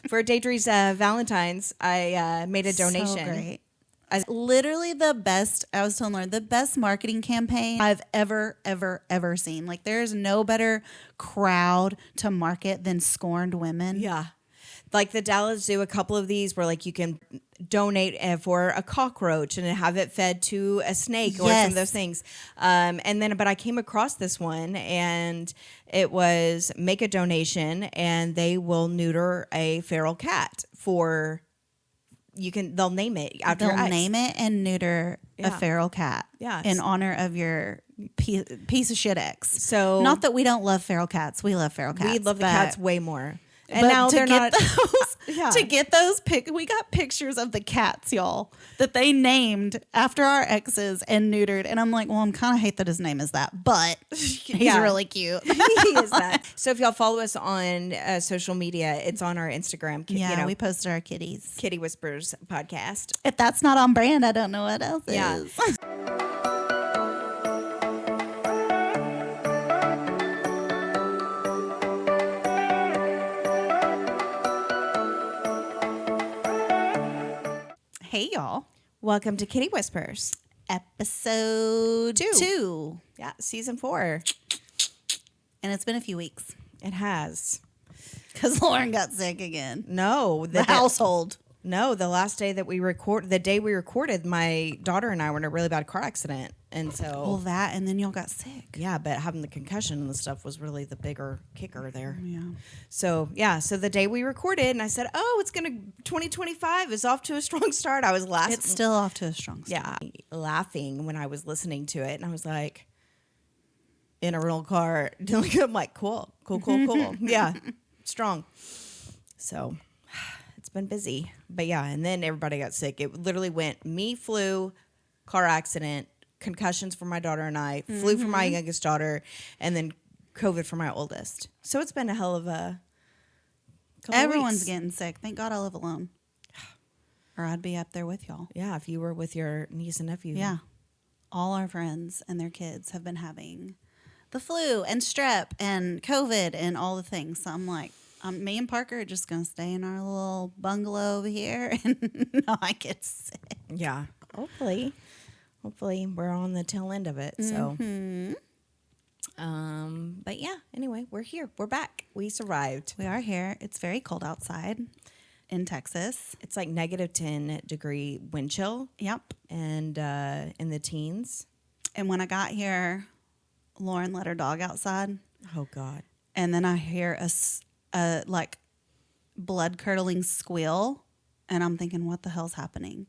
For Daidrie's Valentine's, I made a donation. So great. Literally the best, I was telling Lauren, the best marketing campaign I've ever seen. Like, there's no better crowd to market than scorned women. Yeah. Like the Dallas Zoo, a couple of these where like you can donate for a cockroach and have it fed to a snake or some of those things. But I came across this one and it was make a donation and they will neuter a feral cat for... they'll name it after your ex. They'll name it and neuter a feral cat in honor of your piece of shit ex. So, not that we don't love feral cats. We love feral cats. We love the cats way more. And now they're not... To get those we got pictures of the cats, y'all, that they named after our exes and neutered. And I'm like, well, I'm kind of hate that his name is that, but he's really cute. He is that. So if y'all follow us on social media, it's on our Instagram. We posted our kitties. Kitty Whispers podcast. If that's not on brand, I don't know what else is. Hey, y'all. Welcome to Kitty Whispers. Episode 2. Yeah, season 4. And it's been a few weeks. It has. Because Lauren got sick again. No. The household. No, the last day that the day we recorded, my daughter and I were in a really bad car accident. And so... Well, that, and then y'all got sick. Yeah, but having the concussion and the stuff was really the bigger kicker there. Yeah. So the day we recorded, and I said, 2025 is off to a strong start. I was laughing. It's still off to a strong start. Yeah, laughing when I was listening to it. And I was like, in a real car. I'm like, cool. Yeah, strong. So... It's been busy, but yeah, and then everybody got sick. It literally went me, flu, car accident, concussions for my daughter and I, flu for my youngest daughter, and then COVID for my oldest. So it's been a hell of a couple Everyone's weeks. Getting sick. Thank God I live alone. Or I'd be up there with y'all. Yeah, if you were with your niece and nephew. Yeah. All our friends and their kids have been having the flu and strep and COVID and all the things. So I'm like, me and Parker are just going to stay in our little bungalow over here and not get sick. Yeah. Hopefully we're on the tail end of it. So, but yeah, anyway, we're here. We're back. We survived. We are here. It's very cold outside in Texas. It's like -10-degree wind chill. Yep. And in the teens. And when I got here, Lauren let her dog outside. Oh, God. And then I hear a like blood curdling squeal, and I'm thinking, what the hell's happening?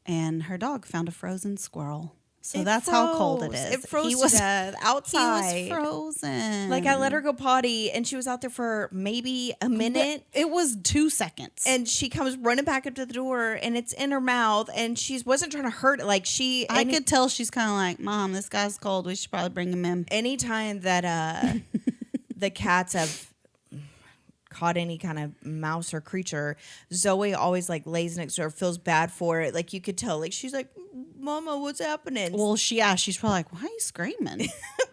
And her dog found a frozen squirrel. So that's how cold it is. It froze to death outside. He was frozen. Like, I let her go potty, and she was out there for maybe a minute. It was 2 seconds. And she comes running back up to the door, and it's in her mouth, and she wasn't trying to hurt it. Like, I could tell she's kind of like, Mom, this guy's cold. We should probably bring him in. Anytime that the cats have caught any kind of mouse or creature, Zoe always like lays next to her, feels bad for it. Like, you could tell, like, she's like, Mama, what's happening? Well, she's probably like, why are you screaming?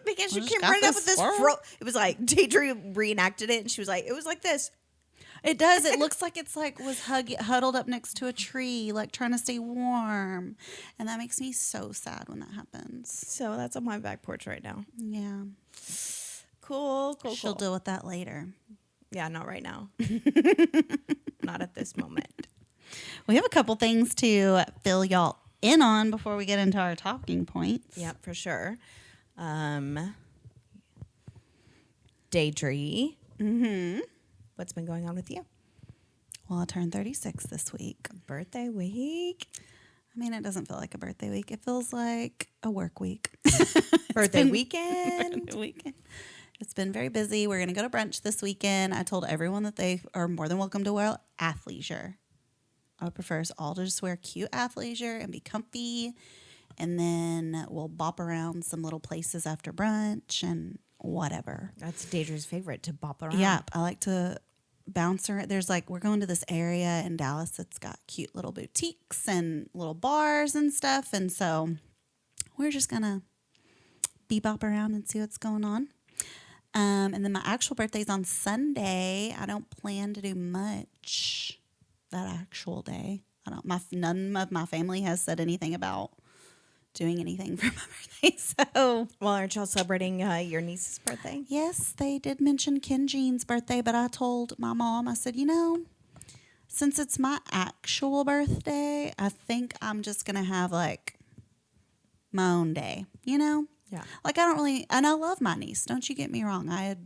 Because she came running up with this it was like Daidrie reenacted it, and she was like, it was like this. It does. It looks like it's like was huddled up next to a tree, like trying to stay warm. And that makes me so sad when that happens. So that's on my back porch right now. Yeah. Cool. She'll deal with that later. Yeah, not right now. Not at this moment. We have a couple things to fill y'all in on before we get into our talking points. Yep, for sure. Daidrie. Mm-hmm. What's been going on with you? Well, I turned 36 this week. Birthday week. I mean, it doesn't feel like a birthday week. It feels like a work week. Birthday weekend. Birthday weekend. It's been very busy. We're going to go to brunch this weekend. I told everyone that they are more than welcome to wear athleisure. I would prefer us all to just wear cute athleisure and be comfy. And then we'll bop around some little places after brunch and whatever. That's Daidrie's favorite, to bop around. Yeah, I like to bounce around. There's like, we're going to this area in Dallas that's got cute little boutiques and little bars and stuff. And so we're just going to bebop around and see what's going on. And then my actual birthday's on Sunday. I don't plan to do much. that actual day. None of my family has said anything about doing anything for my birthday. So, Well, aren't y'all celebrating your niece's birthday? yes, they did mention Ken Jean's birthday, but I told my mom, I said, since it's my actual birthday, I think I'm just going to have like my own day, Yeah. Like I don't really, and I love my niece. Don't you get me wrong. I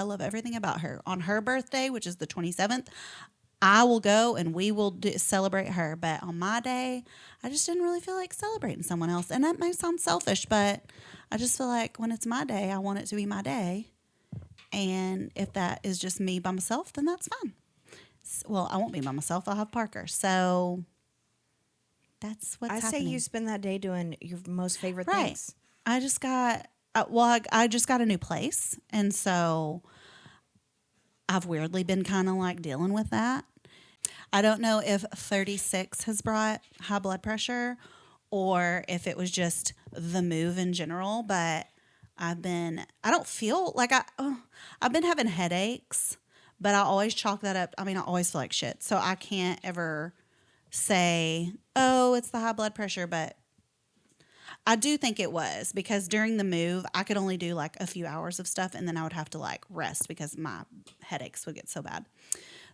love everything about her. On her birthday, which is the 27th, I will go and we will celebrate her. But on my day, I just didn't really feel like celebrating someone else. And that may sound selfish, but I just feel like when it's my day, I want it to be my day. And if that is just me by myself, then that's fine. Well, I won't be by myself. I'll have Parker. So that's what's happening. I say you spend that day doing your most favorite Right. things. I just got, I just got a new place. And so I've weirdly been kind of like dealing with that. I don't know if 36 has brought high blood pressure or if it was just the move in general, but I don't feel like I've been having headaches, but I always chalk that up. I mean, I always feel like shit. So I can't ever say, oh, it's the high blood pressure, but I do think it was because during the move, I could only do like a few hours of stuff and then I would have to like rest because my headaches would get so bad.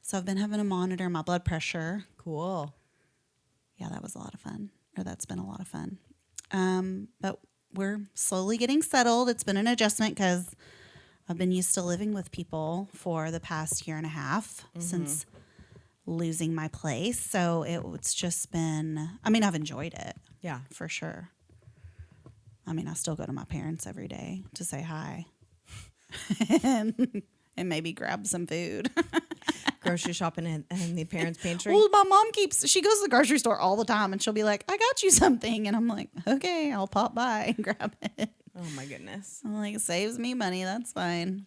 So I've been having to monitor my blood pressure. Cool. Yeah, that was a lot of fun. Or that's been a lot of fun. But we're slowly getting settled. It's been an adjustment because I've been used to living with people for the past year and a half since losing my place. So it's just been, I mean, I've enjoyed it. Yeah. For sure. I mean, I still go to my parents every day to say hi and maybe grab some food. Grocery shopping in the parents' pantry. Well, my mom she goes to the grocery store all the time and she'll be like, I got you something. And I'm like, okay, I'll pop by and grab it. Oh my goodness. I'm like, it saves me money. That's fine.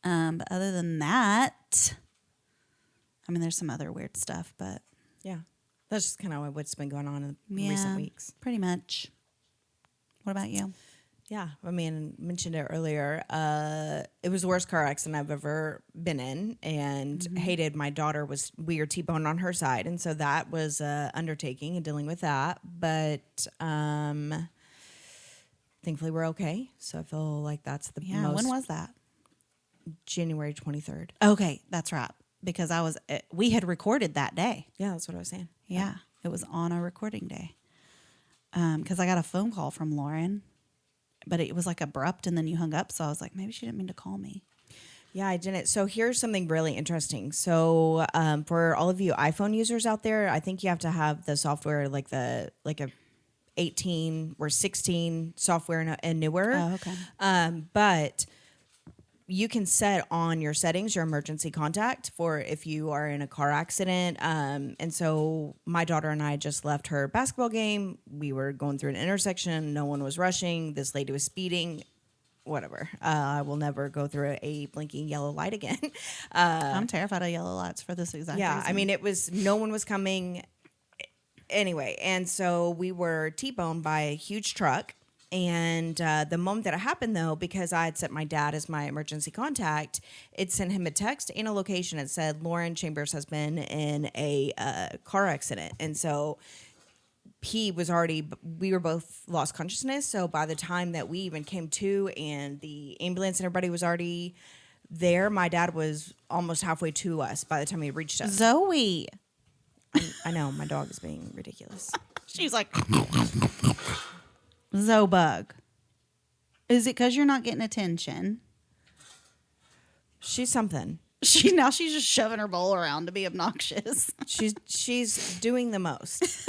But other than that, I mean, there's some other weird stuff, but Yeah. That's just kind of what's been going on in yeah, recent weeks. pretty much. What about you? Yeah. I mean, mentioned it earlier. It was the worst car accident I've ever been in and hated. My daughter we were T-boned on her side. And so that was undertaking and dealing with that. But thankfully we're okay. So I feel like that's the most. When was that? January 23rd. Okay, that's right. Because we had recorded that day. Yeah, that's what I was saying. Yeah, it was on a recording day. Because I got a phone call from Lauren, but it was like abrupt and then you hung up. So I was like, maybe she didn't mean to call me. Yeah, I didn't. So here's something really interesting. So for all of you iPhone users out there, I think you have to have the software like a 18 or 16 software and newer. Oh, okay. But you can set on your settings your emergency contact for if you are in a car accident. And so my daughter and I just left her basketball game. We were going through an intersection. No one was rushing. This lady was speeding. Whatever. I will never go through a blinking yellow light again. I'm terrified of yellow lights for this exact reason. I mean, no one was coming anyway. And so we were T-boned by a huge truck. And the moment that it happened, though, because I had set my dad as my emergency contact, it sent him a text and a location. It said Lauren Chambers has been in a car accident. And so we were both lost consciousness. So by the time that we even came to and the ambulance and everybody was already there, my dad was almost halfway to us by the time he reached us. Zoe. I know, my dog is being ridiculous. She's like, Zobug. Is it because you're not getting attention? She's something. She's just shoving her bowl around to be obnoxious. She's doing the most.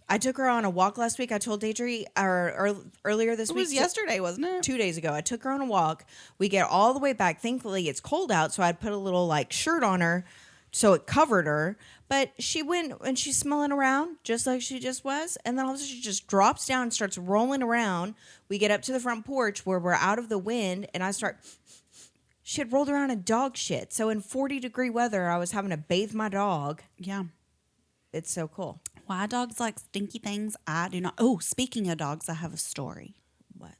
I took her on a walk last week. I told Daidrie earlier this week. It was yesterday, wasn't it? 2 days ago. I took her on a walk. We get all the way back. Thankfully, it's cold out, so I'd put a little shirt on her so it covered her. But she went and she's smelling around just like she just was. And then all of a sudden she just drops down and starts rolling around. We get up to the front porch where we're out of the wind and she had rolled around in dog shit. So in 40-degree weather, I was having to bathe my dog. Yeah. It's so cool. Why dogs like stinky things? I do not. Oh, speaking of dogs, I have a story. What?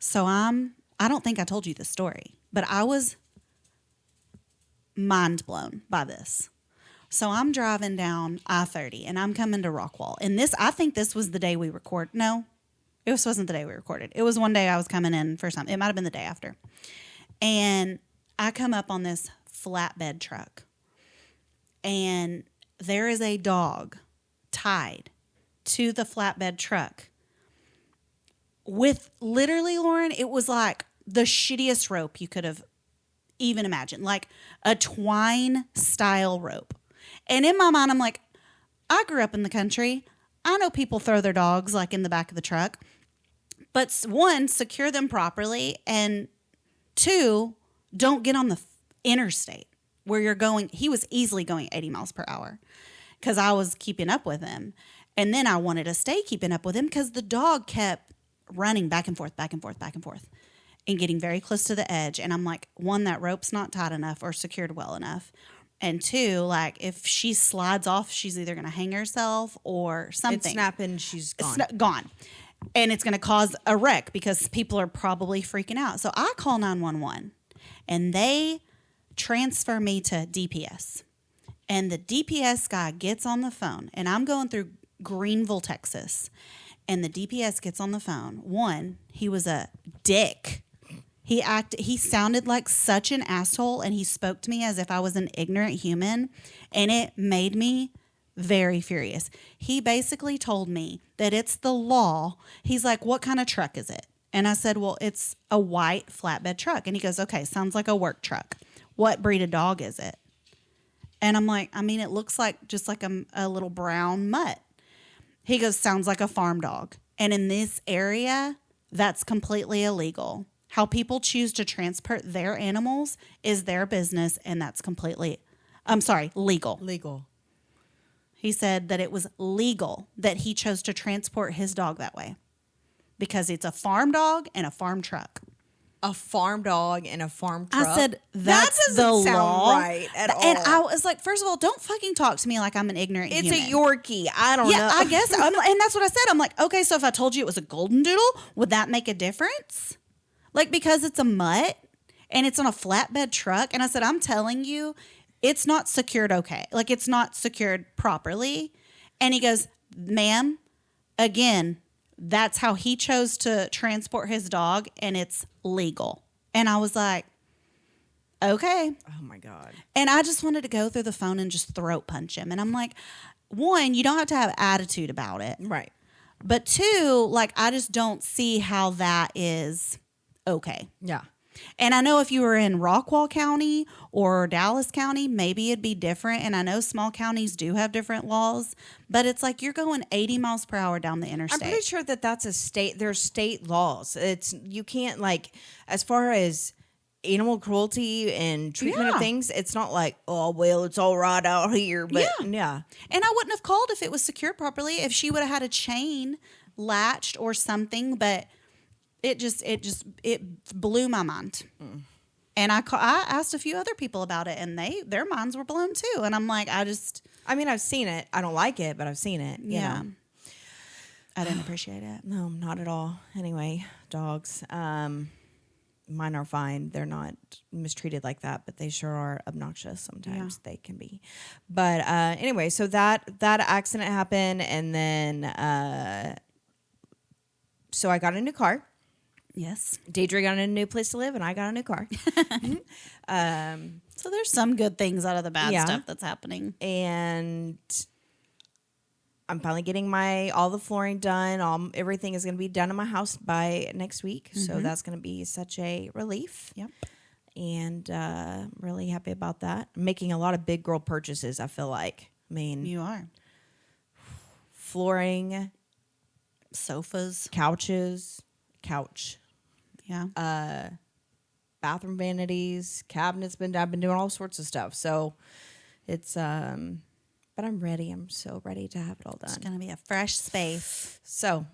So I don't think I told you the story, but mind blown by this. So I'm driving down I-30 and I'm coming to Rockwall. And I think this was the day we record. No, this wasn't the day we recorded. It was one day I was coming in for something. It might have been the day after. And I come up on this flatbed truck. And there is a dog tied to the flatbed truck with literally, Lauren, it was like the shittiest rope you could have even imagined. Like a twine style rope. And in my mind, I'm like, I grew up in the country. I know people throw their dogs like in the back of the truck. But one, secure them properly. And two, don't get on the interstate where you're going. He was easily going 80 miles per hour because I was keeping up with him. And then I wanted to stay keeping up with him because the dog kept running back and forth, back and forth, back and forth, and getting very close to the edge. And I'm like, one, that rope's not tight enough or secured well enough. And two, like if she slides off, she's either going to hang herself or something. It's snapping, she's gone. Gone. And it's going to cause a wreck because people are probably freaking out. So I call 911 and they transfer me to DPS. And the DPS guy gets on the phone and I'm going through Greenville, Texas. And the DPS gets on the phone. One, he was a dick. He sounded like such an asshole and he spoke to me as if I was an ignorant human. And it made me very furious. He basically told me that it's the law. He's like, what kind of truck is it? And I said, well, it's a white flatbed truck. And he goes, okay, sounds like a work truck. What breed of dog is it? And I'm like, I mean, it looks like just like a little brown mutt. He goes, sounds like a farm dog. And in this area, that's completely illegal. How people choose to transport their animals is their business, and that's legal. Legal. He said that it was legal that he chose to transport his dog that way because it's a farm dog and a farm truck. A farm dog and a farm truck? I said, that's that doesn't the sound law. right at all. And I was like, first of all, don't fucking talk to me like I'm an ignorant human. It's a Yorkie. I don't know. Yeah, I guess. And that's what I said. I'm like, okay, so if I told you it was a golden doodle, would that make a difference? Like, because it's a mutt and it's on a flatbed truck. And I said, I'm telling you, it's not secured okay. Like, it's not secured properly. And he goes, ma'am, again, that's how he chose to transport his dog, and it's legal. And I was like, okay. Oh, my God. And I just wanted to go through the phone and just throat punch him. And I'm like, one, you don't have to have attitude about it. Right. But two, like, I just don't see how that is okay. Yeah. And I know if you were in Rockwall County or Dallas County, maybe it'd be different. And I know small counties do have different laws, but it's like you're going 80 miles per hour down the interstate. I'm pretty sure that that's a state. There's state laws. You can't, like, as far as animal cruelty and treatment of things, it's not like, oh, well, it's all right out here. But yeah. And I wouldn't have called if it was secured properly, if she would have had a chain latched or something, but it blew my mind. And I asked a few other people about it, and their minds were blown too. And I'm like, I've seen it. I don't like it, but I've seen it. You know. I didn't appreciate it. No, not at all. Anyway, dogs. Mine are fine. They're not mistreated like that, but they sure are obnoxious sometimes. They can be. But anyway, so that accident happened, and then so I got a new car. Yes. Daidrie got a new place to live, and I got a new car. So there's some good things out of the bad stuff that's happening. And I'm finally getting all the flooring done. Everything is going to be done in my house by next week. Mm-hmm. So that's going to be such a relief. Yep. And really happy about that. I'm making a lot of big girl purchases, I feel like. I mean, you are. Flooring, sofas, couch. Yeah. Bathroom vanities, cabinets. I've been doing all sorts of stuff. So it's but I'm ready. I'm so ready to have it all done. It's gonna be a fresh space. So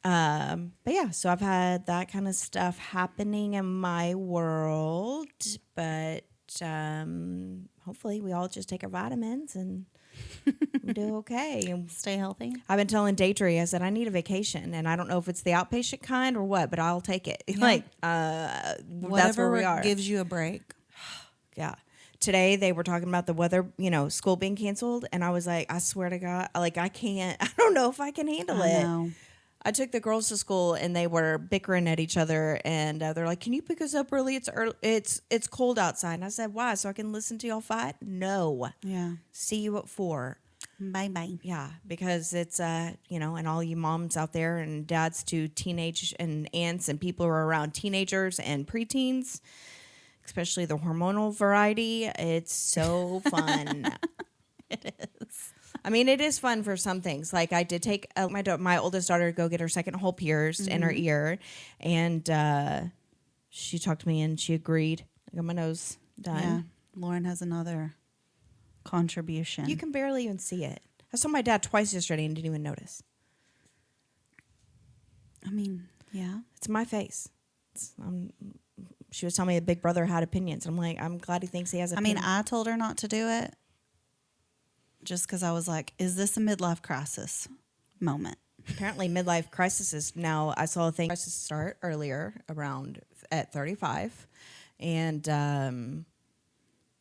but yeah, so I've had that kind of stuff happening in my world. But hopefully we all just take our vitamins and do okay and stay healthy. I've been telling Daidrie, I said, I need a vacation, and I don't know if it's the outpatient kind or what, but I'll take it. Yeah. Like, whatever that's where we are. Gives you a break. Yeah. today they were talking about the weather, school being canceled. And I was like, I swear to God, like, I don't know if I can handle I it. know. I took the girls to school and they were bickering at each other. And they're like, can you pick us up early? It's early. It's cold outside. And I said, why? So I can listen to y'all fight? No. Yeah. See you at 4. Bye-bye. Yeah, because it's, and all you moms out there and dads to teenage and aunts and people who are around teenagers and preteens, especially the hormonal variety. It's so fun. It is. I mean, it is fun for some things. Like I did take my oldest daughter to go get her second hole pierced in her ear. And she talked to me and she agreed. I got my nose done. Yeah. Lauren has another contribution. You can barely even see it. I saw my dad twice yesterday and didn't even notice. I mean, yeah. It's my face. She was telling me a big brother had opinions. I'm like, I'm glad he thinks he has opinions. I told her not to do it just because I was like, is this a midlife crisis moment? Apparently midlife crises now. I saw a thing crisis start earlier around at 35. And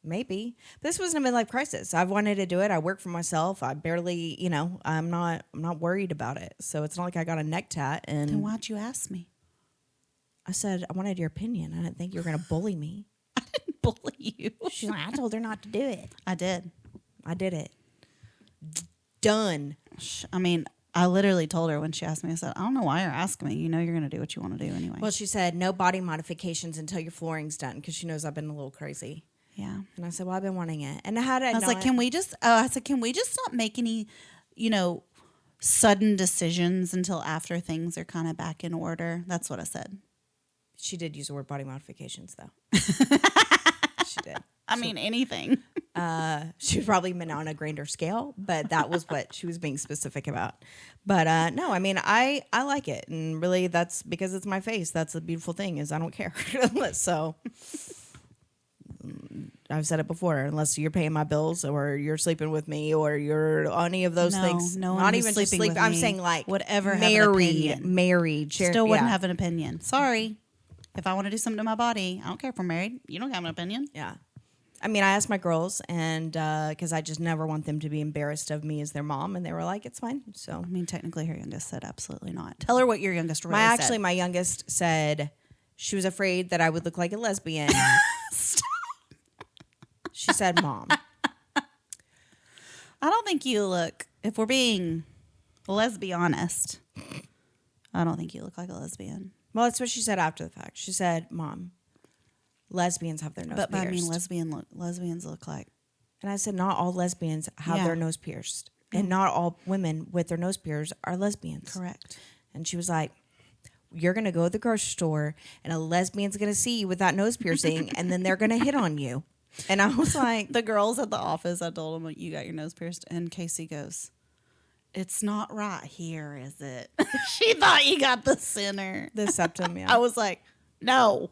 maybe this wasn't a midlife crisis. I've wanted to do it. I work for myself. I barely, I'm not worried about it. So it's not like I got a neck tat. And Then why'd you ask me? I said, I wanted your opinion. I didn't think you were going to bully me. I didn't bully you. She's like, I told her not to do it. I did. I did it. Done. I literally told her when she asked me, I said, I don't know why you're asking me. You know you're going to do what you want to do anyway. Well, she said, no body modifications until your flooring's done because she knows I've been a little crazy. Yeah. And I said, well, I've been wanting it. And I was like, can we just not make any, sudden decisions until after things are kind of back in order? That's what I said. She did use the word body modifications, though. She did. Anything. She probably meant on a grander scale, but that was what she was being specific about. But no, I like it. And really, that's because it's my face. That's the beautiful thing is I don't care. So I've said it before, unless you're paying my bills or you're sleeping with me or you're any of those things. No, not even just sleep. I'm saying like whatever. Married. Still wouldn't have an opinion. Sorry. If I want to do something to my body, I don't care if we're married. You don't have an opinion. Yeah. I asked my girls, and because I just never want them to be embarrassed of me as their mom, and they were like, "It's fine." So, technically, her youngest said, "Absolutely not." Tell her what your youngest really said. My youngest said she was afraid that I would look like a lesbian. She said, "Mom, I don't think you look. If we're being, let's be honest, I don't think you look like a lesbian." Well, that's what she said after the fact. She said, "Mom, lesbians have their nose pierced." But lesbians look like. And I said, not all lesbians have their nose pierced. And not all women with their nose pierced are lesbians. Correct. And she was like, you're going to go to the grocery store and a lesbian's going to see you with that nose piercing and then they're going to hit on you. And I was like. The girls at the office, I told them, you got your nose pierced. And Casey goes, it's not right here, is it? She thought you got the center. The septum, yeah. I was like, no.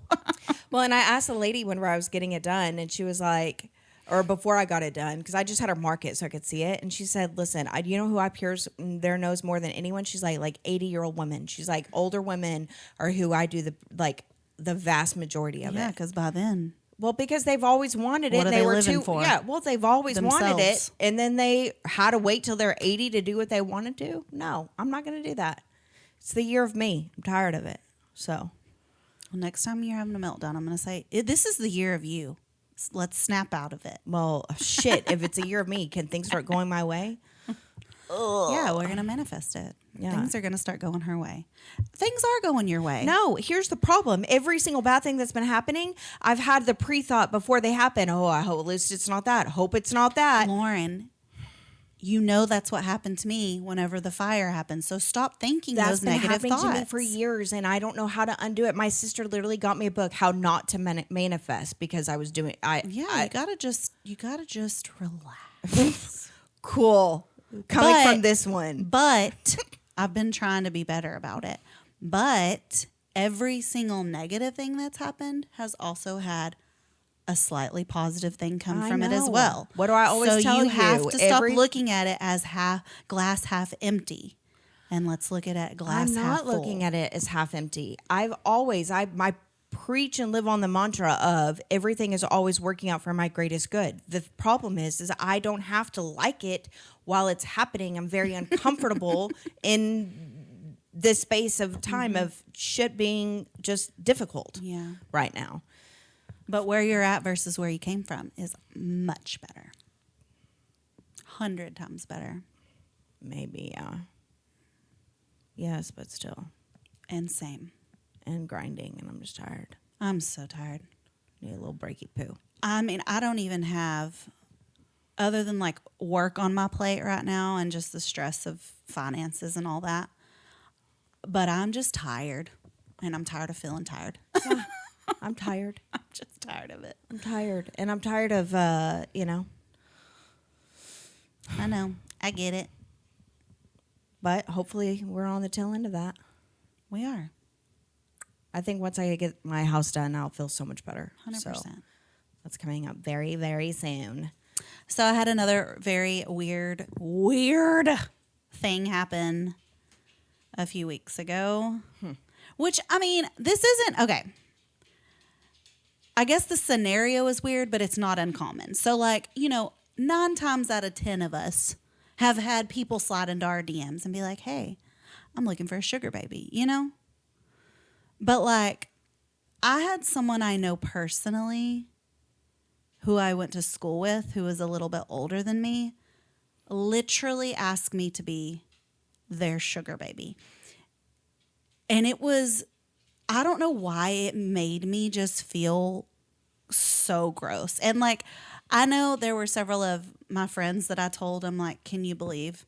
Well, and I asked the lady whenever I was getting it done, and she was like, or before I got it done, because I just had her mark it so I could see it. And she said, listen, you know who I pierce their nose more than anyone? She's like 80-year-old women. She's like, older women are who I do the vast majority of it. Yeah, because by then. Well, because they've always wanted it. What are they living for? Yeah, well, they've always Themselves. wanted it. And then they had to wait till they're 80 to do what they want to do. No, I'm not going to do that. It's the year of me. I'm tired of it. So. Well, next time you're having a meltdown, I'm going to say, this is the year of you. Let's snap out of it. Well, shit, if it's a year of me, can things start going my way? Yeah, we're going to manifest it. Yeah. Things are going to start going her way. Things are going your way. No, here's the problem. Every single bad thing that's been happening, I've had the pre-thought before they happen. Oh, I hope at least it's not that. Hope it's not that. Lauren, you know that's what happened to me whenever the fire happened. So stop thinking those negative thoughts. That's been happening to me for years, and I don't know how to undo it. My sister literally got me a book, How Not to Manifest, because I was doing. You gotta just relax. Cool. Coming from this one, but I've been trying to be better about it. But every single negative thing that's happened has also had a slightly positive thing come from it as well. What do I always tell you? So you have to stop looking at it as glass half empty, and let's look at it glass half full. I'm not looking at it as half empty. My preach and live on the mantra of everything is always working out for my greatest good. The problem is I don't have to like it while it's happening. I'm very uncomfortable in this space of time of shit being just difficult right now. But where you're at versus where you came from is much better. 100 times better. Maybe, yeah. Yes, but still. And same. And grinding, and I'm just tired. I'm so tired. Need a little breaky poo. I mean, I don't even have, other than like work on my plate right now and just the stress of finances and all that. But I'm just tired. And I'm tired of feeling tired. Yeah, I'm tired. I'm just tired of it. I'm tired. And I'm tired of, you know. I know. I get it. But hopefully we're on the tail end of that. We are. I think once I get my house done, I'll feel so much better. 100%. So that's coming up very, very soon. So I had another very weird thing happen a few weeks ago. Which, I mean, this isn't, okay. I guess the scenario is weird, but it's not uncommon. So, like, you know, 9 times out of 10 of us have had people slide into our DMs and be like, hey, I'm looking for a sugar baby, you know? But, like, I had someone I know personally who I went to school with who was a little bit older than me literally ask me to be their sugar baby. And it was, I don't know why it made me just feel so gross. And like, I know there were several of my friends that I told, I'm like, can you believe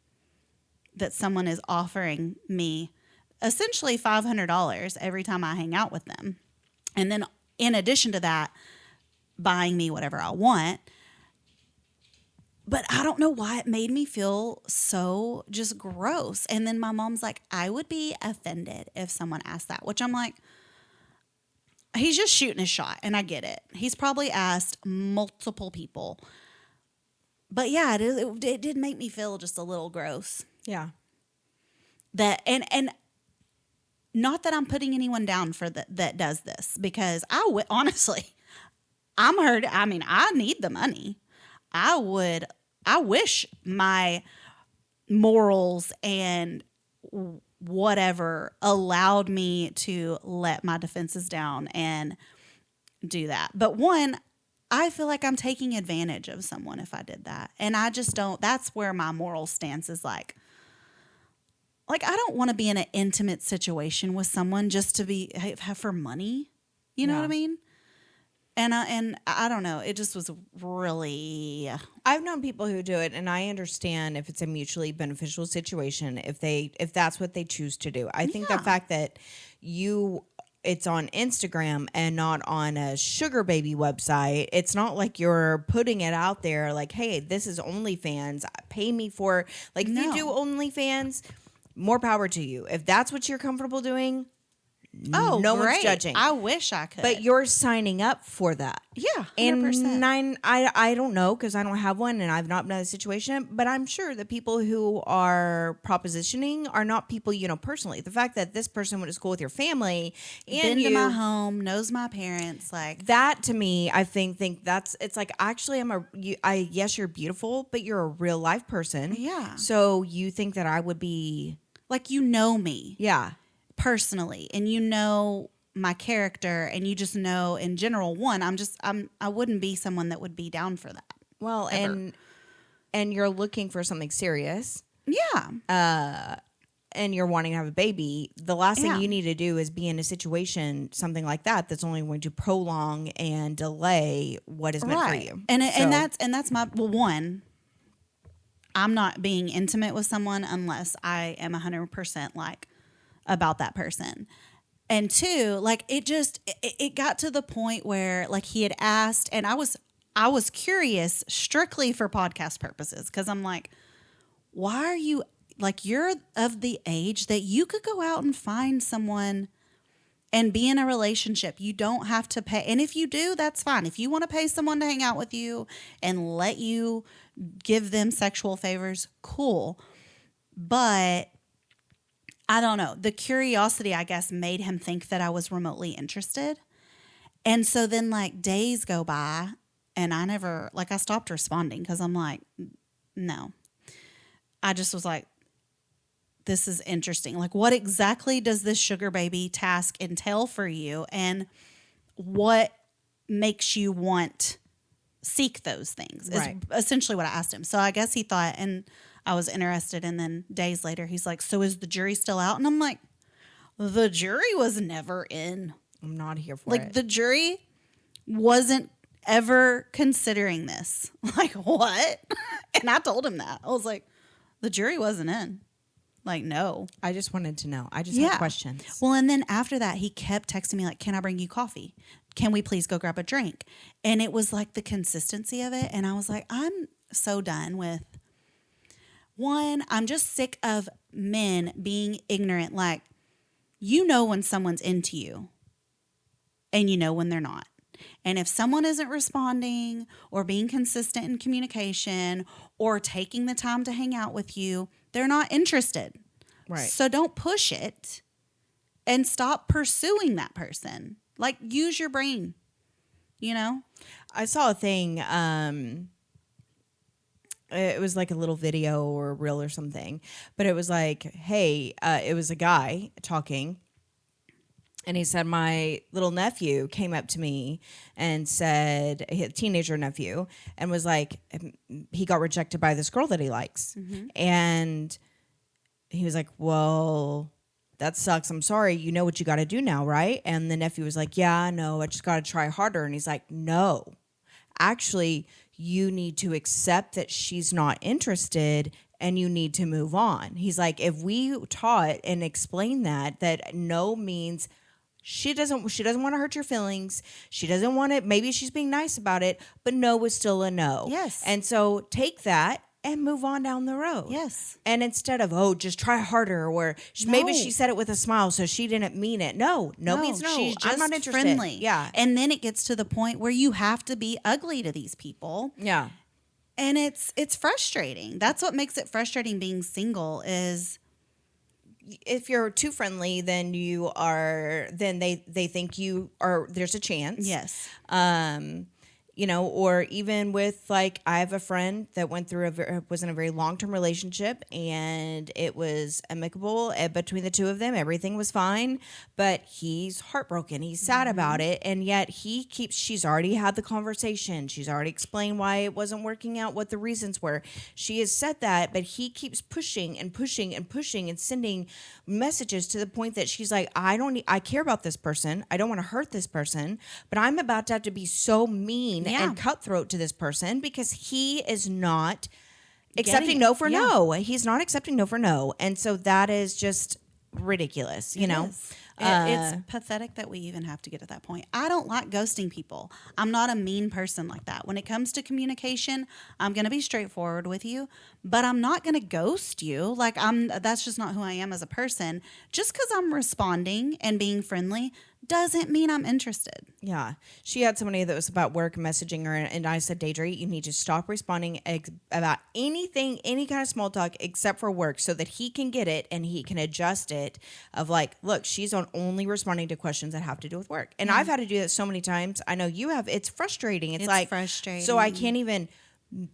that someone is offering me essentially $500 every time I hang out with them? And then in addition to that, buying me whatever I want. But I don't know why it made me feel so just gross. And then my mom's like, I would be offended if someone asked that, which I'm like, he's just shooting his shot. And I get it. He's probably asked multiple people. But yeah, it did make me feel just a little gross. Yeah. That and not that I'm putting anyone down for that does this, because honestly, I need the money. I wish my morals and whatever allowed me to let my defenses down and do that. But one, I feel like I'm taking advantage of someone if I did that. And I just don't, that's where my moral stance is like I don't want to be in an intimate situation with someone just to have for money. You know what I mean? And I don't know. It just was really. I've known people who do it, and I understand if it's a mutually beneficial situation, if that's what they choose to do. I think the fact that it's on Instagram and not on a sugar baby website. It's not like you're putting it out there like, hey, this is OnlyFans. Pay me for like if you do OnlyFans, more power to you. If that's what you're comfortable doing. Oh, no great. one's judging. I wish I could. But you're signing up for that. Yeah, 100%. And I don't know because I don't have one and I've not been in a situation, but I'm sure the people who are propositioning are not people you know personally. The fact that this person went to school with your family and been to my home, knows my parents, like that to me, I think that's it's like actually yes, you're beautiful, but you're a real life person. Yeah. So you think that I would be like you know me. Yeah. Personally, and you know my character, and you just know in general. I wouldn't be someone that would be down for that. Well, ever. and you're looking for something serious. Yeah. And you're wanting to have a baby. The last thing you need to do is be in a situation, something like that's only going to prolong and delay what is meant for you. And that's my one. I'm not being intimate with someone unless I am 100% like about that person. And two, like it got to the point where like he had asked, and I was curious strictly for podcast purposes, because I'm like, why are you like, you're of the age that you could go out and find someone and be in a relationship. You don't have to pay. And if you do, that's fine. If you want to pay someone to hang out with you and let you give them sexual favors, cool. But I don't know. The curiosity, I guess, made him think that I was remotely interested. And so then like days go by and I stopped responding because I'm like, no. I just was like, this is interesting. Like, what exactly does this sugar baby task entail for you? And what makes you seek those things is essentially what I asked him. So I guess he thought, and I was interested. And then days later, he's like, so is the jury still out? And I'm like, the jury was never in. I'm not here for it. Like, the jury wasn't ever considering this. Like, what? And I told him that. I was like, the jury wasn't in. Like, no. I just wanted to know. I just had questions. Well, and then after that, he kept texting me like, can I bring you coffee? Can we please go grab a drink? And it was like the consistency of it. And I was like, I'm so done with, one, I'm just sick of men being ignorant. Like, you know when someone's into you and you know when they're not. And if someone isn't responding or being consistent in communication or taking the time to hang out with you, they're not interested. Right. So don't push it and stop pursuing that person. Like, use your brain, you know? I saw a thing. It was like a little video or a reel or something. But it was like, hey, it was a guy talking. And he said, my little nephew came up to me and said, a teenager nephew, and was like, he got rejected by this girl that he likes. Mm-hmm. And he was like, well, that sucks. I'm sorry. You know what you got to do now, right? And the nephew was like, yeah, I know. I just got to try harder. And he's like, no, actually, you need to accept that she's not interested and you need to move on. He's like, if we taught and explained that no means she doesn't want to hurt your feelings. She doesn't want it. Maybe she's being nice about it, but no is still a no. Yes. And so take that and move on down the road. Yes. And instead of, just try harder, or maybe she said it with a smile, so she didn't mean it. No means no. She's just I'm not interested. Friendly. Yeah. And then it gets to the point where you have to be ugly to these people. Yeah. And it's frustrating. That's what makes it frustrating being single is, if you're too friendly, then they think you are, there's a chance. yes. Or even with, like, I have a friend that went through was in a very long-term relationship, and it was amicable between the two of them. Everything was fine, but he's heartbroken. He's sad about it. And yet she's already had the conversation. She's already explained why it wasn't working out, what the reasons were. She has said that, but he keeps pushing and pushing and pushing and sending messages to the point that she's like, I care about this person. I don't want to hurt this person, but I'm about to have to be so mean and cutthroat to this person because he is not accepting no for no. He's not accepting no for no. And so that is just ridiculous, you know? It's pathetic that we even have to get to that point. I don't like ghosting people. I'm not a mean person like that. When it comes to communication, I'm going to be straightforward with you, but I'm not going to ghost you. Like, that's just not who I am as a person. Just because I'm responding and being friendly doesn't mean I'm interested. Yeah. She had somebody that was about work messaging her, and I said, Daidrie, you need to stop responding about anything, any kind of small talk except for work, so that he can get it and he can adjust it of like, look, she's only responding to questions that have to do with work. And I've had to do that so many times. I know you have. It's frustrating. It's like frustrating. So I can't even.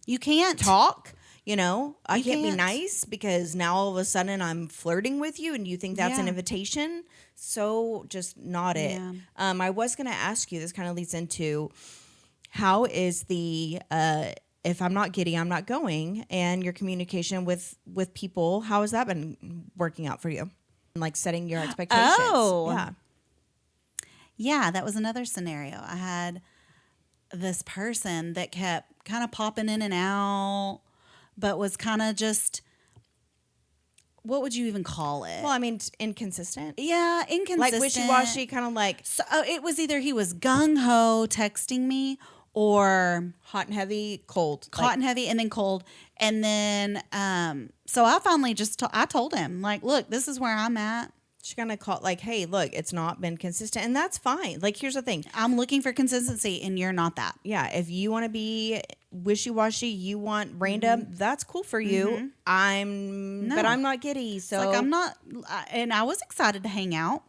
You can't talk. I can't be nice because now all of a sudden I'm flirting with you and you think that's an invitation. So just not it. Yeah. I was going to ask you, this kind of leads into how is the, if I'm not giddy, I'm not going, and your communication with people, how has that been working out for you? Like setting your expectations. Oh. Yeah, that was another scenario. I had this person that kept kind of popping in and out, but was kind of just, what would you even call it? Well, I mean, inconsistent. Yeah, inconsistent. Like wishy-washy, kind of like. So it was either he was gung-ho texting me or hot and heavy, cold. Hot and heavy and then cold. And then, so I finally I told him, like, look, this is where I'm at. She's going to call, like, hey, look, it's not been consistent. And that's fine. Like, here's the thing. I'm looking for consistency, and you're not that. Yeah. If you want to be wishy-washy, you want random, that's cool for you. But I'm not giddy. So it's like, I'm not, and I was excited to hang out,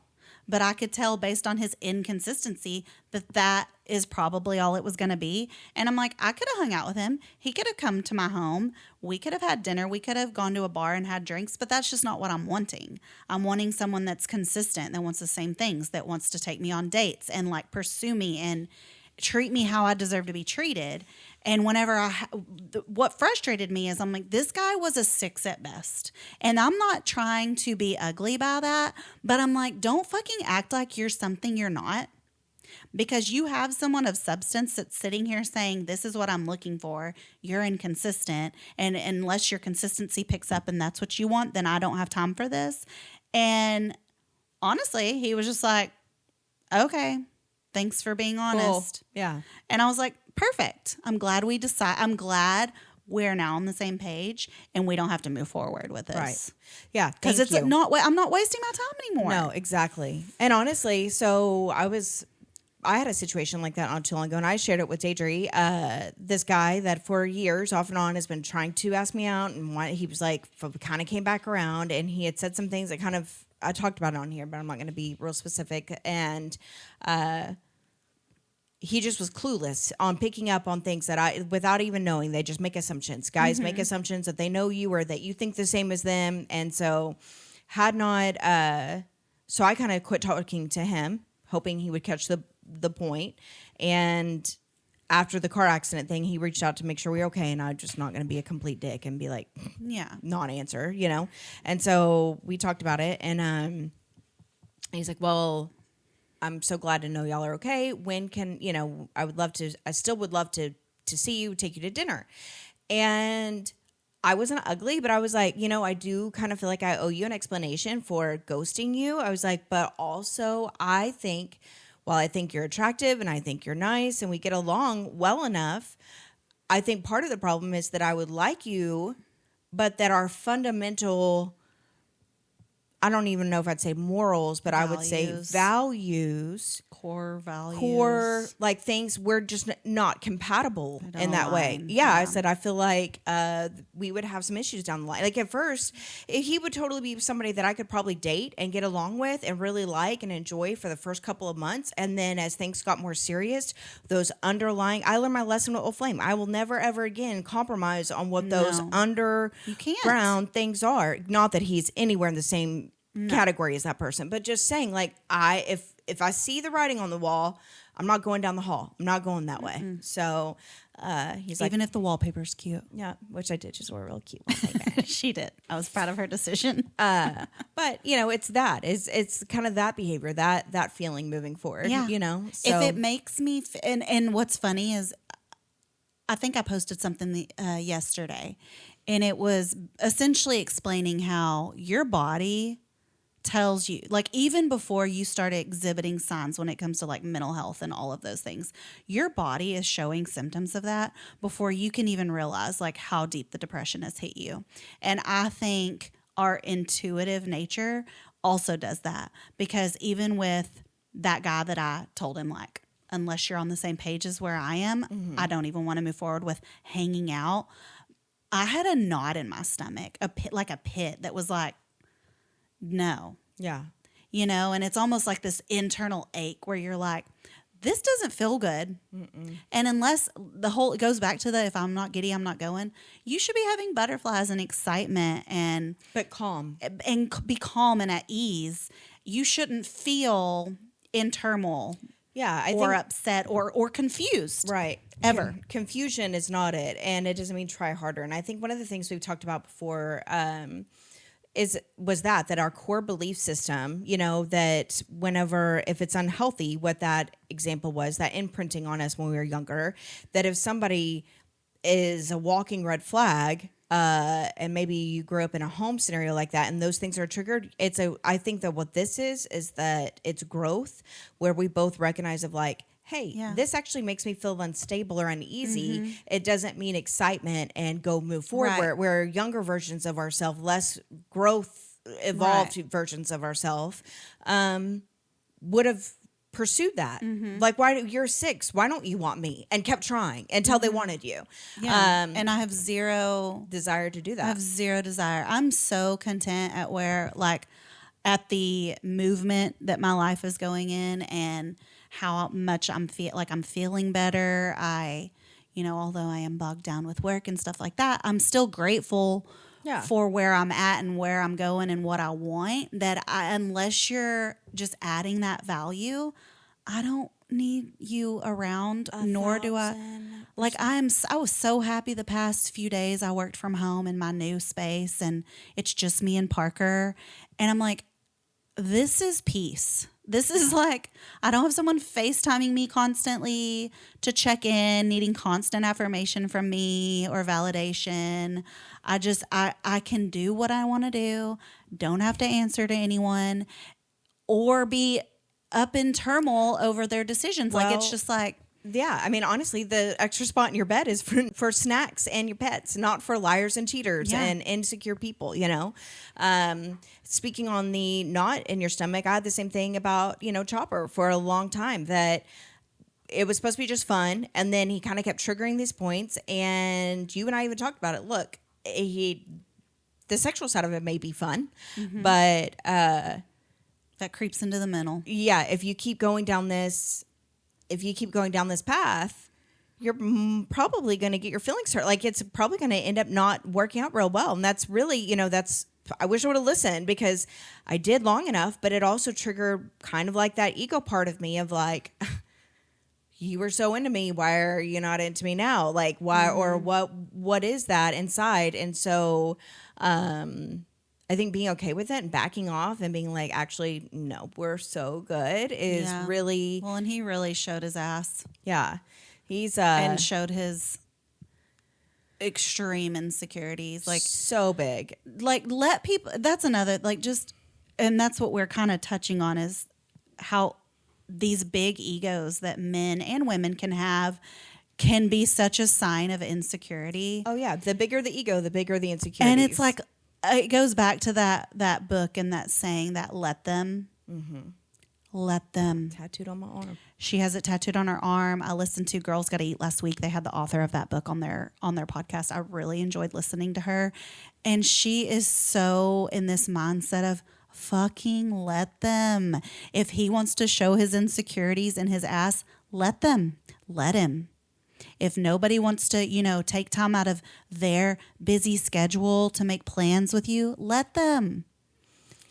but I could tell based on his inconsistency that is probably all it was going to be. And I'm like, I could have hung out with him. He could have come to my home. We could have had dinner. We could have gone to a bar and had drinks, but that's just not what I'm wanting. I'm wanting someone that's consistent, that wants the same things, that wants to take me on dates and like pursue me and treat me how I deserve to be treated. And whenever what frustrated me is I'm like, this guy was a 6 at best. And I'm not trying to be ugly by that, but I'm like, don't fucking act like you're something you're not. Because you have someone of substance that's sitting here saying, this is what I'm looking for. You're inconsistent. And unless your consistency picks up and that's what you want, then I don't have time for this. And honestly, he was just like, okay, thanks for being honest. Cool. Yeah. And I was like, perfect. I'm glad we're now on the same page and we don't have to move forward with this. Right. Yeah. Because it's not, I'm not wasting my time anymore. No, exactly. And honestly, so I had a situation like that not too long ago, and I shared it with Daidrie. This guy that for years, off and on, has been trying to ask me out, and he was like, kind of came back around, and he had said some things that kind of, I talked about it on here, but I'm not going to be real specific. And he just was clueless on picking up on things that without even knowing, they just make assumptions. Guys make assumptions that they know you or that you think the same as them, and so so I kind of quit talking to him, hoping he would catch the point. And after the car accident thing, he reached out to make sure we were okay, and I'm just not going to be a complete dick and be like, non-answer, you know? And so we talked about it, and he's like, well, I'm so glad to know y'all are okay. When can, I still would love to see you, take you to dinner. And I wasn't ugly, but I was like, I do kind of feel like I owe you an explanation for ghosting you. I was like, but also I think, while I think you're attractive and I think you're nice and we get along well enough, I think part of the problem is that I would like you, but that our fundamental, I don't even know if I'd say morals, but I would say values. Core values. Core, like things, we're just not compatible in that way. Yeah, I said, I feel like we would have some issues down the line. Like at first, he would totally be somebody that I could probably date and get along with and really like and enjoy for the first couple of months. And then as things got more serious, those underlying, I learned my lesson with Old Flame. I will never, ever again compromise on what those underground things are. Not that he's anywhere in the same category as that person, but just saying, like, if I see the writing on the wall, I'm not going down the hall. I'm not going that way. So he's like, even if the wallpaper's cute. Yeah, which I did. Just wore a real cute one. She did. I was proud of her decision. But it's that. It's kind of that behavior, that feeling moving forward. Yeah. So, if it makes me, and what's funny is, I think I posted something yesterday, and it was essentially explaining how your body tells you, like, even before you start exhibiting signs when it comes to like mental health and all of those things, your body is showing symptoms of that before you can even realize like how deep the depression has hit you. And I think our intuitive nature also does that, because even with that guy that I told him, like, unless you're on the same page as where I am, I don't even want to move forward with hanging out. I had a knot in my stomach, a pit that was like, no. Yeah. And it's almost like this internal ache where you're like, this doesn't feel good. And unless it goes back to if I'm not giddy, I'm not going, you should be having butterflies and excitement but calm. And be calm and at ease. You shouldn't feel in turmoil. Yeah. I or think, upset or confused. Right. Ever. Confusion is not it. And it doesn't mean try harder. And I think one of the things we've talked about before, was that our core belief system, that if it's unhealthy, what that example was, that imprinting on us when we were younger, that if somebody is a walking red flag, and maybe you grew up in a home scenario like that and those things are triggered, I think that what this is that it's growth where we both recognize of like, hey, this actually makes me feel unstable or uneasy. It doesn't mean excitement and go move forward. Right. Where younger versions of ourselves, less growth, evolved versions of ourselves, would have pursued that. Like, you're 6, why don't you want me? And kept trying until they wanted you. Yeah. And I have zero desire to do that. I have zero desire. I'm so content at where, like, at the movement that my life is going in and how much I'm feeling better. Although I am bogged down with work and stuff like that, I'm still grateful for where I'm at and where I'm going and what I want. Unless you're just adding that value, I don't need you around, nor do I. Like I was so happy the past few days. I worked from home in my new space, and it's just me and Parker. And I'm like, this is peace. This is like, I don't have someone FaceTiming me constantly to check in, needing constant affirmation from me or validation. I can do what I want to do, don't have to answer to anyone or be up in turmoil over their decisions. Like, it's just like, yeah, I mean, honestly, the extra spot in your bed is for snacks and your pets, not for liars and cheaters and insecure people, Speaking on the knot in your stomach, I had the same thing about, Chopper for a long time, that it was supposed to be just fun. And then he kind of kept triggering these points. And you and I even talked about it. Look, the sexual side of it may be fun, but that creeps into the mental. Yeah, if you keep going down this path, you're probably going to get your feelings hurt. Like, it's probably going to end up not working out real well. And that's really, I wish I would have listened, because I did long enough, but it also triggered kind of like that ego part of me of like, you were so into me. Why are you not into me now? Like, why, or what is that inside? And so, I think being okay with it and backing off and being like, actually, no, we're so good is really... Well, and he really showed his ass. Yeah. He's... and showed his extreme insecurities. Like, so big. Like, let people... That's another... Like, just... And that's what we're kind of touching on, is how these big egos that men and women can have can be such a sign of insecurity. Oh, yeah. The bigger the ego, the bigger the insecurities. And it's like... It goes back to that book and that saying that let them. Let them. Tattooed on my arm. She has it tattooed on her arm. I listened to Girls Gotta Eat last week. They had the author of that book on their podcast. I really enjoyed listening to her. And she is so in this mindset of fucking let them. If he wants to show his insecurities in his ass, let them. Let him. If nobody wants to, take time out of their busy schedule to make plans with you, let them.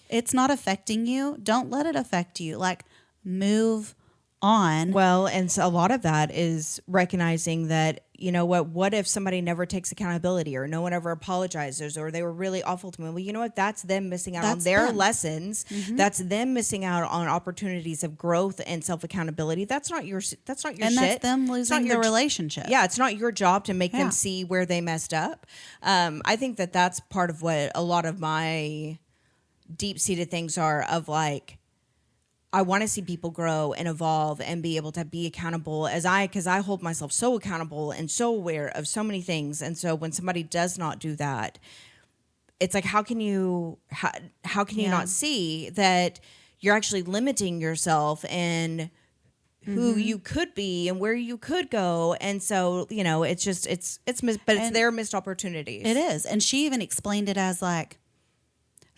It's not affecting you. Don't let it affect you. Like, move on. Well, and so a lot of that is recognizing that, what if somebody never takes accountability, or no one ever apologizes, or they were really awful to me? Well, you know what? That's them missing out on their lessons. That's them missing out on opportunities of growth and self-accountability. That's not your shit. That's them losing their relationship. Yeah, it's not your job to make them see where they messed up. I think that that's part of what a lot of my deep-seated things are, of like, I want to see people grow and evolve and be able to be accountable because I hold myself so accountable and so aware of so many things. And so when somebody does not do that, it's like, how can you not see that you're actually limiting yourself and who you could be and where you could go? And so, it's their missed opportunities. It is. And she even explained it as like,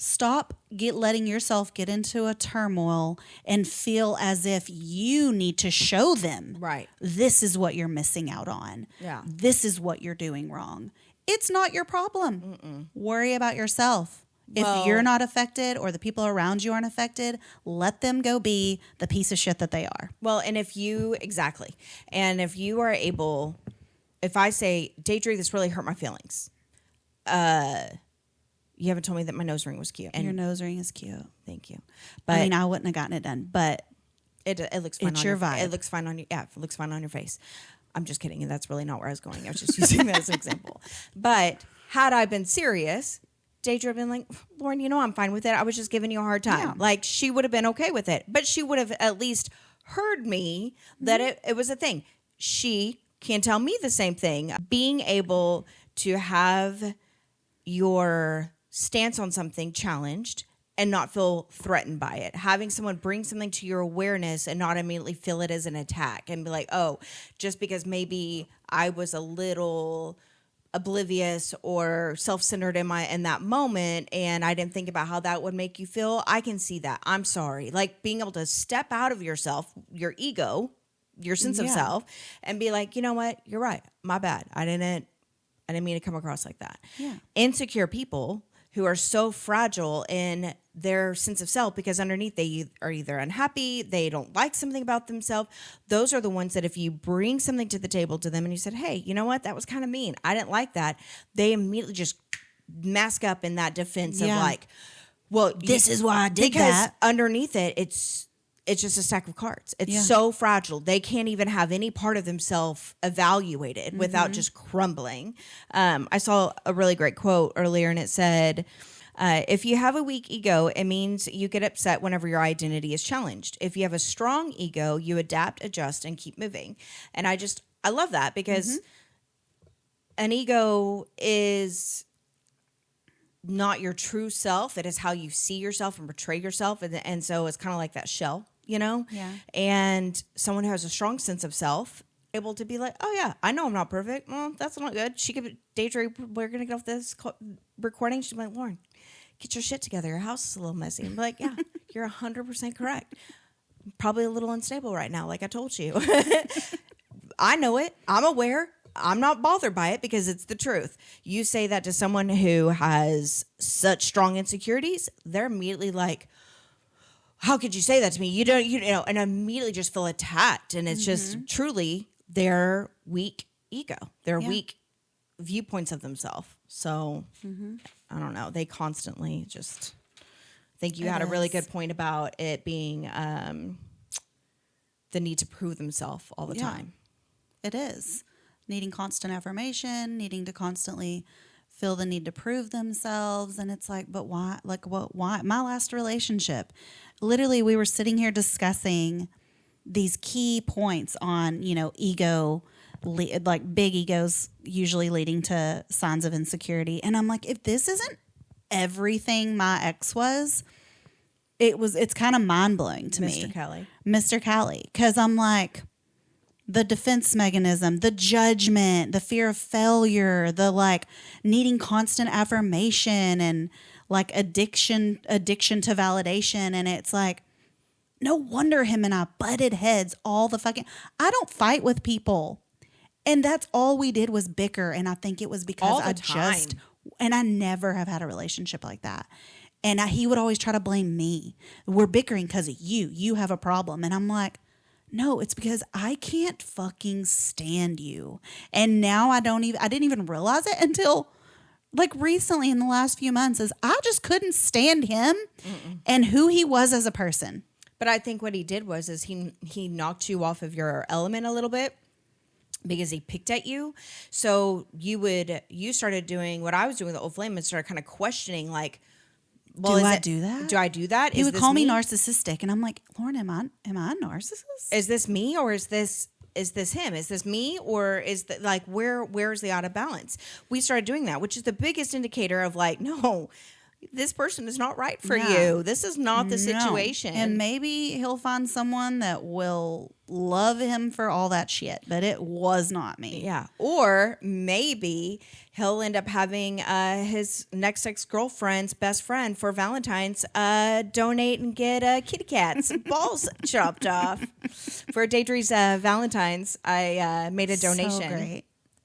stop letting yourself get into a turmoil and feel as if you need to show them. Right. This is what you're missing out on. Yeah. This is what you're doing wrong. It's not your problem. Worry about yourself. If you're not affected or the people around you aren't affected, let them go be the piece of shit that they are. Well, and if you are able, if I say, Daidrie, this really hurt my feelings. You haven't told me that my nose ring was cute. And your nose ring is cute. Thank you. But I wouldn't have gotten it done, but it looks fine. It's your vibe. It looks fine on you. Yeah, it looks fine on your face. I'm just kidding. And that's really not where I was going. I was just using that as an example. But had I been serious, Daidrie would have been like, Lauren, I'm fine with it. I was just giving you a hard time. Yeah. Like, she would have been okay with it. But she would have at least heard me that it was a thing. She can tell me the same thing. Being able to have your stance on something challenged and not feel threatened by it. Having someone bring something to your awareness and not immediately feel it as an attack and be like, oh, just because maybe I was a little oblivious or self-centered in that moment, and I didn't think about how that would make you feel. I can see that. I'm sorry. Like being able to step out of yourself, your ego, your sense of self, and be like, you know what? You're right. My bad. I didn't mean to come across like that. Yeah. Insecure people who are so fragile in their sense of self because underneath they are either unhappy, they don't like something about themselves. Those are the ones that if you bring something to the table to them and you said, hey, you know what? That was kind of mean. I didn't like that. They immediately just mask up in that defense of like, well, this is why I did that. Because underneath it, it's just a stack of cards. It's so fragile. They can't even have any part of themselves evaluated without just crumbling. I saw a really great quote earlier, and it said, if you have a weak ego, it means you get upset whenever your identity is challenged. If you have a strong ego, you adapt, adjust, and keep moving. And I love that because an ego is not your true self. It is how you see yourself and portray yourself. And so it's kind of like that shell, you know? Yeah. And someone who has a strong sense of self, able to be like, oh yeah, I know I'm not perfect. Well, that's not good. She could, Daidrie, we're going to get off this recording. She'd be like, Lauren, get your shit together. Your house is a little messy. I'm like, yeah, you're 100% correct. Probably a little unstable right now, like I told you. I know it. I'm aware. I'm not bothered by it because it's the truth. You say that to someone who has such strong insecurities, they're immediately like, how could you say that to me? You don't, you know, and immediately just feel attacked. And it's just truly their weak ego, their weak viewpoints of themselves. So I don't know. They constantly just, I think you had a really good point about it being the need to prove themselves all the time. It is. Needing constant affirmation, needing to constantly feel the need to prove themselves. And it's like, but why? Like, what? Why? My last relationship, literally, we were sitting here discussing these key points on, you know, ego, like big egos usually leading to signs of insecurity. And I'm like, if this isn't everything my ex was, it's kind of mind blowing to me. Mr. Kelly. Because I'm like, the defense mechanism, the judgment, the fear of failure, the like needing constant affirmation and like addiction to validation. And it's like, no wonder him and I butted heads all the fucking, I don't fight with people. And that's all we did was bicker. And I think it was because I never have had a relationship like that. And he would always try to blame me. We're bickering because of you. You have a problem. And I'm like, no, it's because I can't fucking stand you. And now I didn't even realize it until like recently in the last few months is I just couldn't stand him and who he was as a person. But I think what he did was he knocked you off of your element a little bit because he picked at you. So you started doing what I was doing with the old flame and started kind of questioning like, well, do I do that? Do I do that? He would call me narcissistic, and I'm like, Lauren, am I a narcissist? Is this me or is this him? Is this me or is that like where's the out of balance? We started doing that, which is the biggest indicator of like, no, this person is not right for you. This is not the situation. And maybe he'll find someone that will love him for all that shit, but it was not me. Yeah. Or maybe he'll end up having his next ex-girlfriend's best friend for Valentine's donate and get kitty cats balls chopped off. For Daidrie's Valentine's, I made a donation. So great.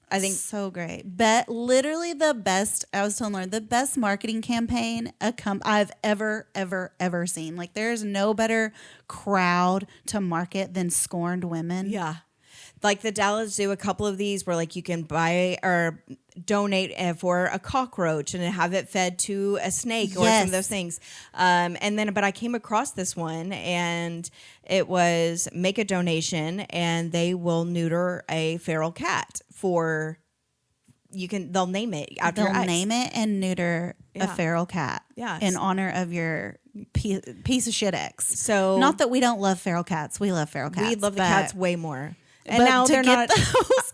I think so great. But literally the best, I was telling Lauren, the best marketing campaign I've ever seen. Like there's no better crowd to market than scorned women. Yeah. Like the Dallas Zoo, a couple of these where like you can buy or donate for a cockroach and have it fed to a snake or some of those things. But I came across this one and it was make a donation and they will neuter a feral cat they'll name it after your ex. They'll name it and neuter a feral cat in honor of your piece of shit ex. So not that we don't love feral cats. We love feral cats. We love the cats way more. And now they're not.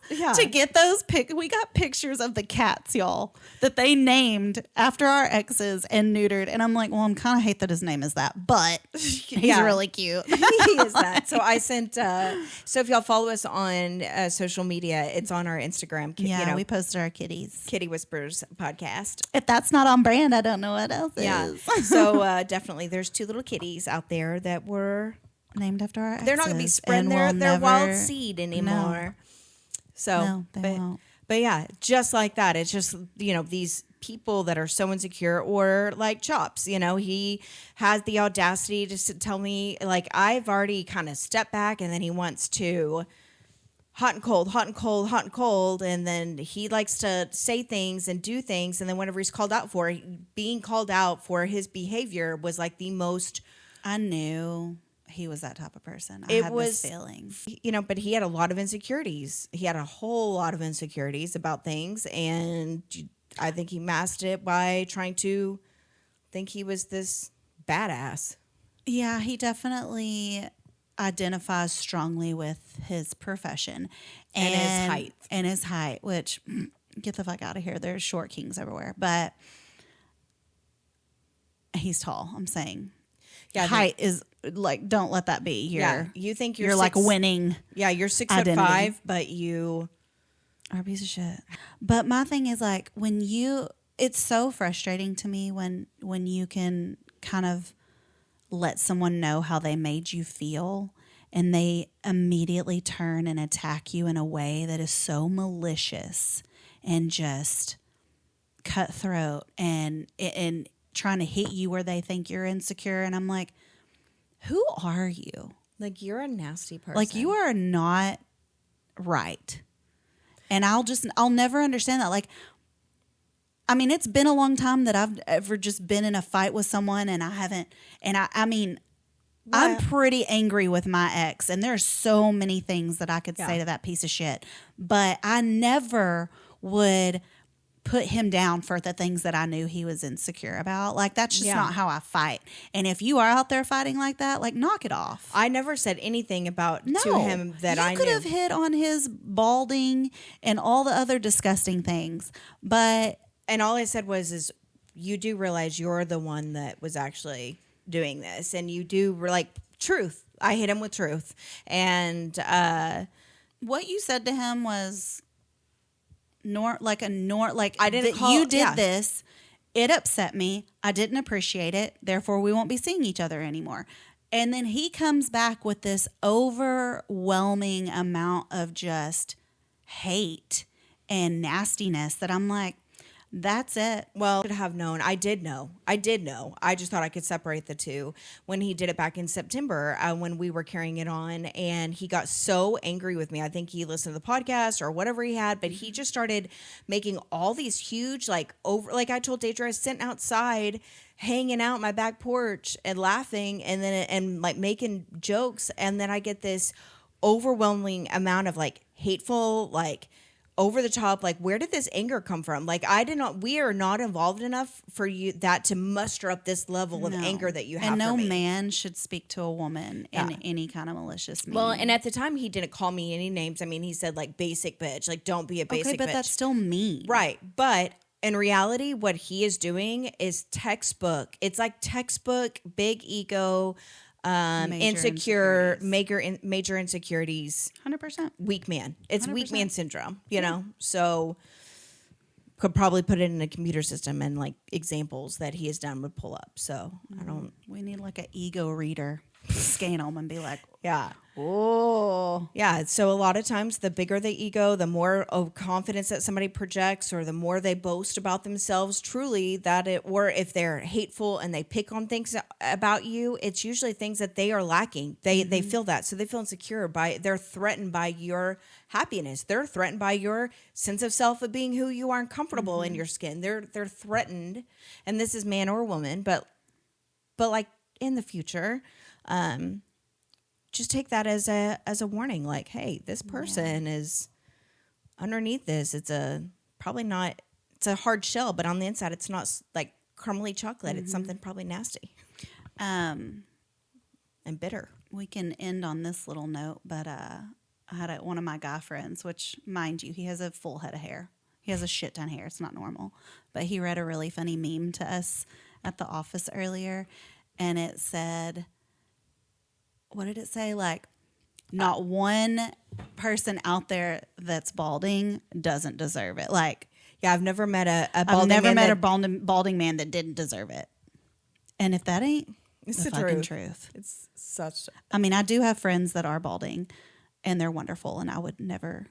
to get those we got pictures of the cats, y'all, that they named after our exes and neutered. And I'm like, well, I'm kind of hate that his name is that, but he's really cute. He is that. So I sent, so if y'all follow us on social media, it's on our Instagram. Yeah, we posted our kitties. Kitty Whispers podcast. If that's not on brand, I don't know what else is. So definitely there's 2 little kitties out there that were named after our exes. They're not going to be spreading their wild seed anymore. So, they won't. But yeah, just like that. It's just, these people that are so insecure, or like Chops, he has the audacity just to tell me, like, I've already kind of stepped back, and then he wants to hot and cold, hot and cold, hot and cold. And then he likes to say things and do things. And then whenever he's called out for it, being called out for his behavior was like the most. I knew he was that type of person. I had this feeling. But he had a lot of insecurities. He had a whole lot of insecurities about things. And I think he masked it by trying to think he was this badass. Yeah, he definitely identifies strongly with his profession and his height. And his height, which, get the fuck out of here. There's short kings everywhere. But he's tall, I'm saying. Yeah, height is like, don't let that be. You think you're like winning. Yeah, you're 6'5", but you are a piece of shit. But my thing is like it's so frustrating to me when you can kind of let someone know how they made you feel, and they immediately turn and attack you in a way that is so malicious and just cutthroat and trying to hit you where they think you're insecure. And I'm like, who are you? Like, you're a nasty person. Like, you are not right. And I'll never understand that. Like, I mean, it's been a long time that I've ever just been in a fight with someone, and I haven't. And I mean, I'm pretty angry with my ex, and there's so many things that I could say to that piece of shit. But I never would put him down for the things that I knew he was insecure about. Like, that's just not how I fight. And if you are out there fighting like that, like, knock it off. I never said anything to him that I knew. You could have hit on his balding and all the other disgusting things, but. And all I said is you do realize you're the one that was actually doing this, and you do like truth. I hit him with truth, and what you said to him was like I didn't call you did this. It upset me. I didn't appreciate it. Therefore, we won't be seeing each other anymore. And then he comes back with this overwhelming amount of just hate and nastiness that I'm like, that's it. Well, I should have known. I did know. I just thought I could separate the two. When he did it back in September, when we were carrying it on, and he got so angry with me. I think he listened to the podcast or whatever he had, but he just started making all these huge, like I told Daidrie, I was sitting outside, hanging out on my back porch and laughing, and like making jokes, and then I get this overwhelming amount of like hateful, like, over the top, like, where did this anger come from? Like, we are not involved enough for you that to muster up this level of anger that you have. And no for me. Man should speak to a woman in any kind of malicious meaning. Well, and at the time he didn't call me any names. I mean, he said like basic bitch, like don't be a basic bitch. Okay, but that's still mean. Right. But in reality, what he is doing is textbook. It's like textbook, big ego, major insecurities, 100%, weak man. It's 100%. Weak man syndrome, you know. So could probably put it in a computer system, and like examples that he has done would pull up. So I don't. We need like an ego reader, scan them and be like, oh, yeah. So a lot of times, the bigger the ego, the more confidence that somebody projects, or the more they boast about themselves. Truly, or if they're hateful and they pick on things about you, it's usually things that they are lacking. They feel that, so they feel insecure they're threatened by your happiness. They're threatened by your sense of self of being who you are and comfortable in your skin. They're threatened, and this is man or woman, but like in the future. Just take that as a warning, like, hey, this person is underneath this. It's a hard shell, but on the inside, it's not like caramely chocolate. It's something probably nasty, and bitter. We can end on this little note, but I had one of my guy friends, which, mind you, he has a full head of hair. He has a shit ton of hair. It's not normal. But he read a really funny meme to us at the office earlier. And it said, what did it say? Like, not one person out there that's balding doesn't deserve it. Like, yeah, I've never met a balding man that didn't deserve it. And if that ain't it's the fucking truth. It's such. I mean, I do have friends that are balding, and they're wonderful, and I would never.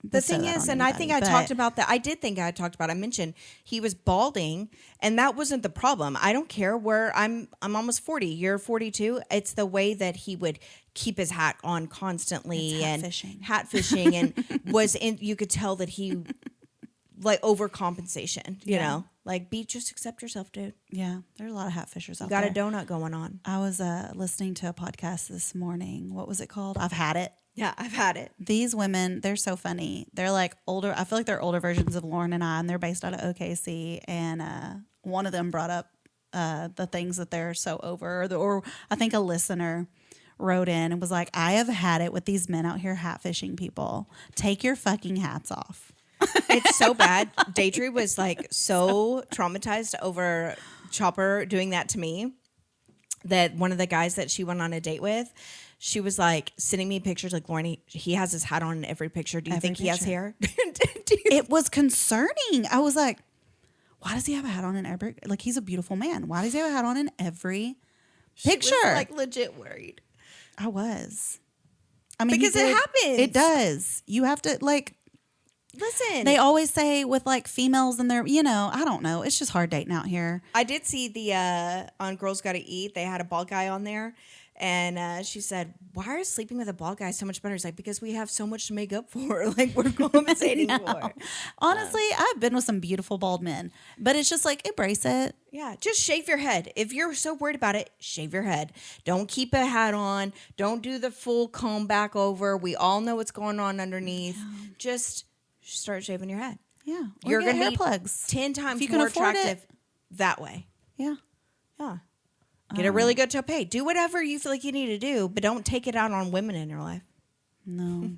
The thing is, and I think I talked about that. I did think I talked about. I mentioned he was balding, and that wasn't the problem. I don't care where I'm almost 40. You're 42. It's the way that he would keep his hat on constantly and hat fishing, and was in. You could tell that he like overcompensation. You know, like just accept yourself, dude. Yeah, there's a lot of hat fishers out there. You there. got a donut going on. I was listening to a podcast this morning. What was it called? I've Had It. Yeah, I've had it. These women, they're so funny. They're like older. I feel like they're older versions of Lauren and I, and they're based out of OKC. And one of them brought up the things that they're so over. Or I think a listener wrote in and was like, I have had it with these men out here hat fishing people. Take your fucking hats off. It's so bad. Daidrie was like so traumatized over Chopper doing that to me that one of the guys that she went on a date with, she was like sending me pictures like, Lauren, he has his hat on in every picture. Do you think he has hair? It was concerning. I was like, why does he have a hat on in every, like, he's a beautiful man. Why does he have a hat on in every picture? She was like legit worried. I was. I mean, because it happens. It does. You have to like, listen. They always say with like females and they're, you know, I don't know. It's just hard dating out here. I did see the, on Girls Gotta Eat, they had a bald guy on there. And she said, why is sleeping with a bald guy so much better? He's like, because we have so much to make up for. Like, we're compensating for. Honestly, I've been with some beautiful bald men. But it's just like, embrace it. Yeah, just shave your head. If you're so worried about it, shave your head. Don't keep a hat on. Don't do the full comb back over. We all know what's going on underneath. Yeah. Just start shaving your head. Yeah. Or you're going to hair be plugs 10 times more attractive that way. Yeah. Yeah. Get a really good toupee. Do whatever you feel like you need to do, but don't take it out on women in your life. No.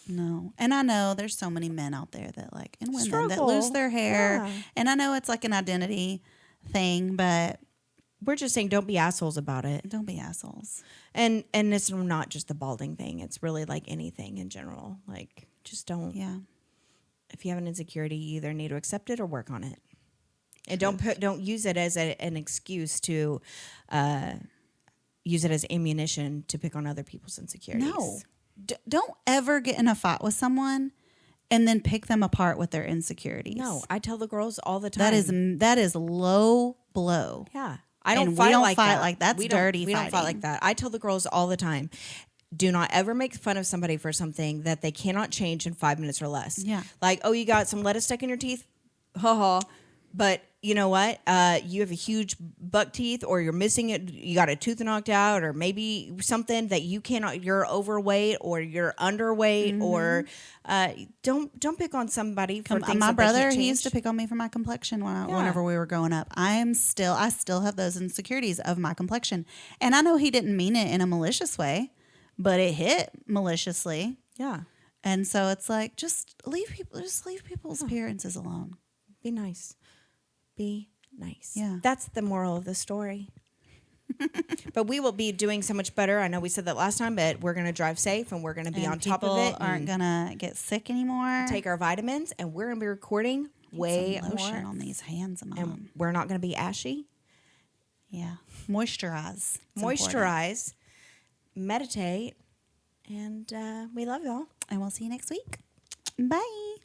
No. And I know there's so many men out there that like, and women struggle. that lose their hair. Yeah. And I know it's like an identity thing, but we're just saying don't be assholes about it. Don't be assholes. And it's not just the balding thing. It's really like anything in general. Like, just don't. Yeah. If you have an insecurity, you either need to accept it or work on it. And don't use it as an excuse to use it as ammunition to pick on other people's insecurities. No. Don't ever get in a fight with someone and then pick them apart with their insecurities. No, I tell the girls all the time. That is low blow. Yeah. I don't and fight we don't like fight that. Like that's dirty. We don't fight like that. I tell the girls all the time, do not ever make fun of somebody for something that they cannot change in 5 minutes or less. Yeah. Like, oh, you got some lettuce stuck in your teeth? Ha ha. But you know what? You have a huge buck teeth, or you're missing it. You got a tooth knocked out, or maybe something that you cannot. You're overweight, or you're underweight, or don't pick on somebody for things. My that brother, they can't he change. used to pick on me for my complexion whenever we were growing up. I still have those insecurities of my complexion, and I know he didn't mean it in a malicious way, but it hit maliciously. Yeah, and so it's like just leave people's appearances alone. Be nice. Be nice. Yeah. That's the moral of the story. But we will be doing so much better. I know we said that last time, but we're going to drive safe and we're going to be on top of it. People aren't going to get sick anymore. Take our vitamins, and we're going to be recording way some lotion more. on these hands of mine. And we're not going to be ashy. Yeah. Moisturize. Moisturize. Meditate. And we love y'all. And we'll see you next week. Bye.